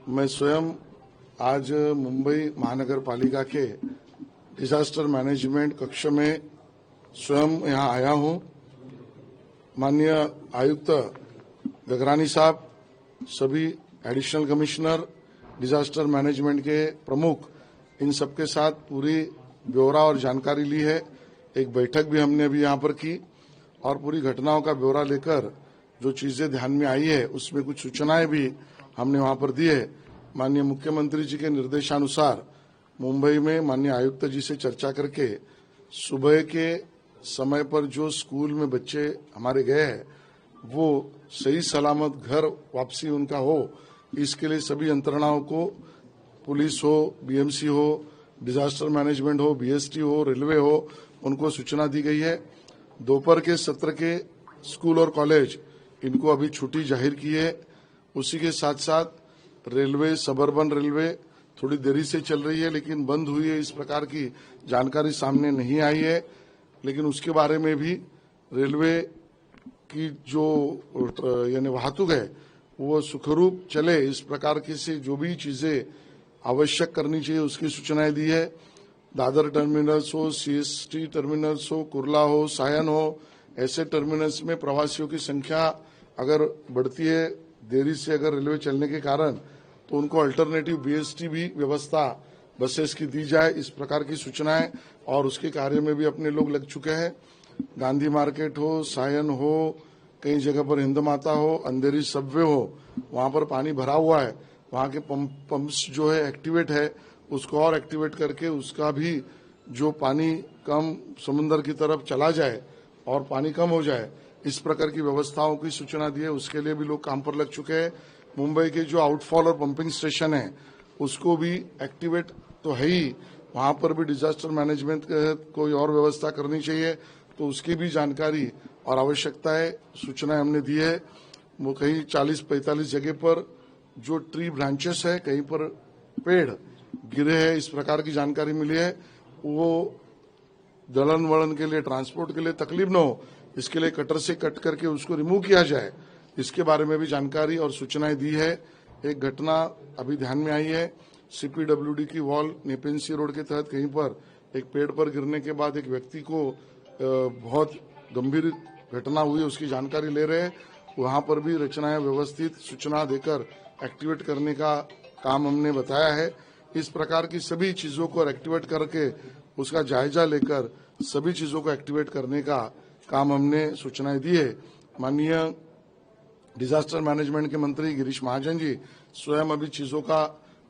मैं स्वयं आज मुंबई महानगर पालिका के डिजास्टर मैनेजमेंट कक्ष में स्वयं यहां आया हूं। माननीय आयुक्त गगरानी साहब, सभी एडिशनल कमिश्नर, डिजास्टर मैनेजमेंट के प्रमुख, इन सबके साथ पूरी ब्यौरा और जानकारी ली है। एक बैठक भी हमने अभी यहां पर की और पूरी घटनाओं का ब्यौरा लेकर जो चीजें ध्यान में आई है उसमें कुछ सूचनाएं भी हमने वहां पर दी है। माननीय मुख्यमंत्री जी के निर्देशानुसार मुंबई में माननीय आयुक्त जी से चर्चा करके सुबह के समय पर जो स्कूल में बच्चे हमारे गए हैं वो सही सलामत घर वापसी उनका हो, इसके लिए सभी यंत्रणाओं को, पुलिस हो, बीएमसी हो, डिजास्टर मैनेजमेंट हो, बीएसटी हो, रेलवे हो, उनको सूचना दी गई है। दोपहर के सत्र के स्कूल और कॉलेज इनको अभी छुट्टी जाहिर की है। उसी के साथ साथ रेलवे, सबअर्बन रेलवे थोड़ी देरी से चल रही है लेकिन बंद हुई है, इस प्रकार की जानकारी सामने नहीं आई है। लेकिन उसके बारे में भी रेलवे की जो यानी वाहतूक है वो सुखरूप चले, इस प्रकार की से जो भी चीजें आवश्यक करनी चाहिए उसकी सूचनाएं दी है। दादर टर्मिनल्स हो, सीएसटी टर्मिनल्स हो, कुर्ला हो, सायन हो, ऐसे टर्मिनल्स में प्रवासियों की संख्या अगर बढ़ती है देरी से, अगर रेलवे चलने के कारण, तो उनको अल्टरनेटिव बीएसटी भी व्यवस्था बसेस की दी जाए, इस प्रकार की सूचनाएं। और उसके कार्य में भी अपने लोग लग चुके हैं। गांधी मार्केट हो, सायन हो, कई जगह पर हिंद माता हो, अंधेरी सबवे हो, वहां पर पानी भरा हुआ है। वहां के पंप्स जो है एक्टिवेट है, उसको और एक्टिवेट करके उसका भी जो पानी कम समुद्र की तरफ चला जाए और पानी कम हो जाए, इस प्रकार की व्यवस्थाओं की सूचना दी है। उसके लिए भी लोग काम पर लग चुके हैं। मुंबई के जो आउटफॉल और पंपिंग स्टेशन है उसको भी एक्टिवेट तो है ही, वहां पर भी डिजास्टर मैनेजमेंट कोई और व्यवस्था करनी चाहिए, तो उसकी भी जानकारी और आवश्यकता है, सूचनाएं हमने दी है। वो कहीं 40-45 जगह पर जो ट्री ब्रांचेस है, कहीं पर पेड़ गिरे हैं, इस प्रकार की जानकारी मिली है। वो दलन वलन के लिए, ट्रांसपोर्ट के लिए तकलीफ न हो, इसके लिए कटर से कट करके उसको रिमूव किया जाए, इसके बारे में भी जानकारी और सूचनाएं दी है। एक घटना अभी ध्यान में आई है, सीपीडब्ल्यूडी की वॉल नेपेंसी रोड के तहत कहीं पर एक पेड़ पर गिरने के बाद एक व्यक्ति को बहुत गंभीर घटना हुई, उसकी जानकारी ले रहे हैं। वहां पर भी रचनाएं व्यवस्थित सूचना देकर एक्टिवेट करने का काम हमने बताया है। इस प्रकार की सभी चीजों को एक्टिवेट करके उसका जायजा लेकर सभी चीजों को एक्टिवेट करने का काम हमने सूचनाएं दी है। माननीय डिजास्टर मैनेजमेंट के मंत्री गिरीश महाजन जी स्वयं अभी चीजों का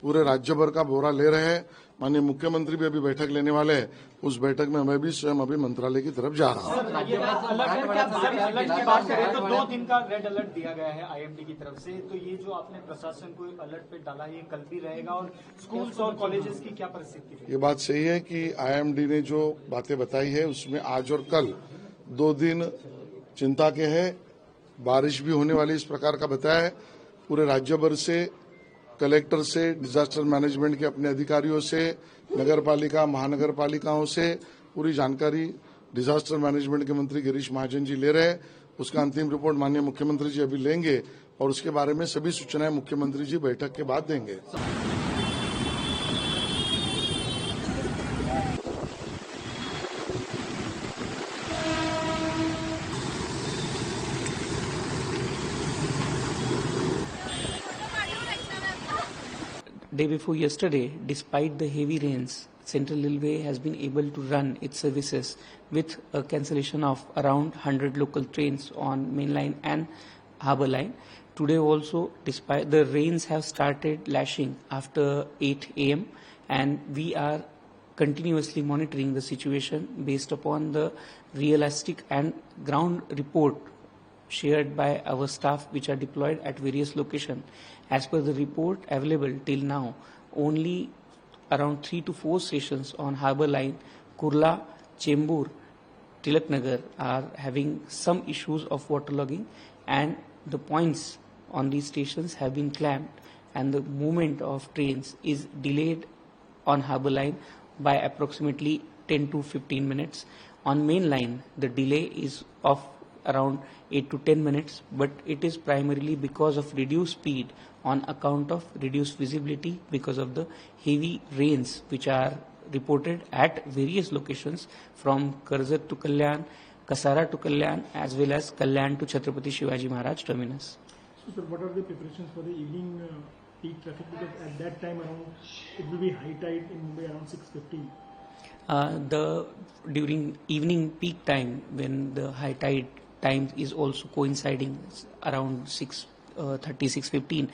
पूरे राज्य भर का ब्यौरा ले रहे हैं। माननीय मुख्यमंत्री भी अभी बैठक लेने वाले हैं। उस बैठक में मैं भी स्वयं अभी मंत्रालय की तरफ जा रहा हूँ। अलर्ट की बात करें तो 2 दिन का रेड अलर्ट दिया गया है आईएमडी की तरफ से, तो ये जो आपने प्रशासन को अलर्ट पे डाला, ये कल भी रहेगा और स्कूल्स और कॉलेजेस की क्या परिस्थिति है? ये बात सही है कि आईएमडी ने जो बातें बताई है उसमें आज और कल 2 दिन चिंता के हैं। बारिश भी होने वाली इस प्रकार का बताया है। पूरे राज्य भर से, कलेक्टर से, डिजास्टर मैनेजमेंट के अपने अधिकारियों से, नगर पालिका, महानगर पालिकाओं से पूरी जानकारी डिजास्टर मैनेजमेंट के मंत्री गिरीश महाजन जी ले रहे हैं। उसका अंतिम रिपोर्ट माननीय मुख्यमंत्री जी अभी लेंगे और उसके बारे में सभी सूचनाएं मुख्यमंत्री जी बैठक के बाद देंगे। Day before yesterday, despite the heavy rains, Central Railway has been able to run its services with a cancellation of around 100 local trains on main line and harbour line. Today also, despite the rains have started lashing after 8 a.m. and we are continuously monitoring the situation based upon the realistic and ground report shared by our staff which are deployed at various locations. As per the report available till now, only around 3 to 4 stations on harbour line, Kurla, Chembur, Tilaknagar are having some issues of waterlogging, and the points on these stations have been clamped and the movement of trains is delayed on harbour line by approximately 10 to 15 minutes. On main line, the delay is of around 8 to 10 minutes, but it is primarily because of reduced speed on account of reduced visibility because of the heavy rains which are reported at various locations from Karzat to Kalyan, Kasara to Kalyan, as well as Kalyan to Chhatrapati Shivaji Maharaj terminus. So, sir, what are the preparations for the evening peak traffic? Because at that time around it will be high tide in Mumbai around 6:15. During evening peak time, when the high tide time is also coinciding around 6:30, 6:15,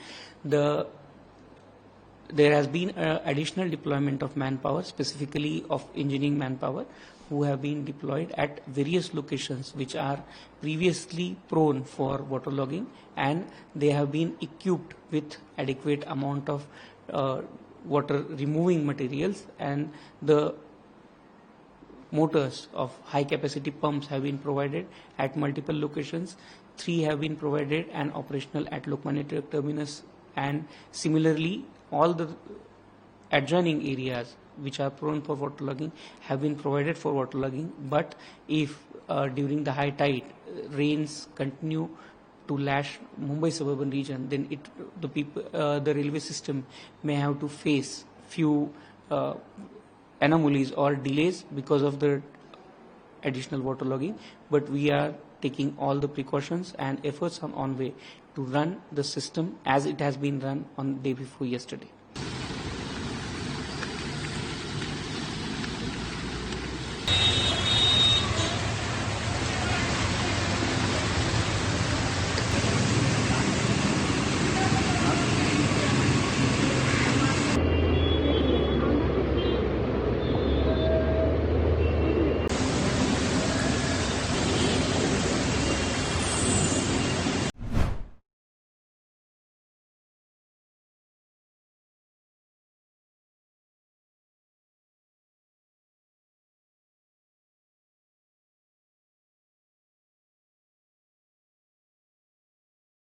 there has been additional deployment of manpower, specifically of engineering manpower, who have been deployed at various locations which are previously prone for waterlogging, and they have been equipped with adequate amount of water removing materials, and the motors of high capacity pumps have been provided at multiple locations. 3 have been provided and operational at Lokmanya Tilak terminus, and similarly all the adjoining areas which are prone for waterlogging have been provided for waterlogging. But if during the high tide rains continue to lash Mumbai suburban region, then the railway system may have to face few anomalies or delays because of the additional waterlogging. But we are taking all the precautions and efforts on way to run the system as it has been run on the day before yesterday.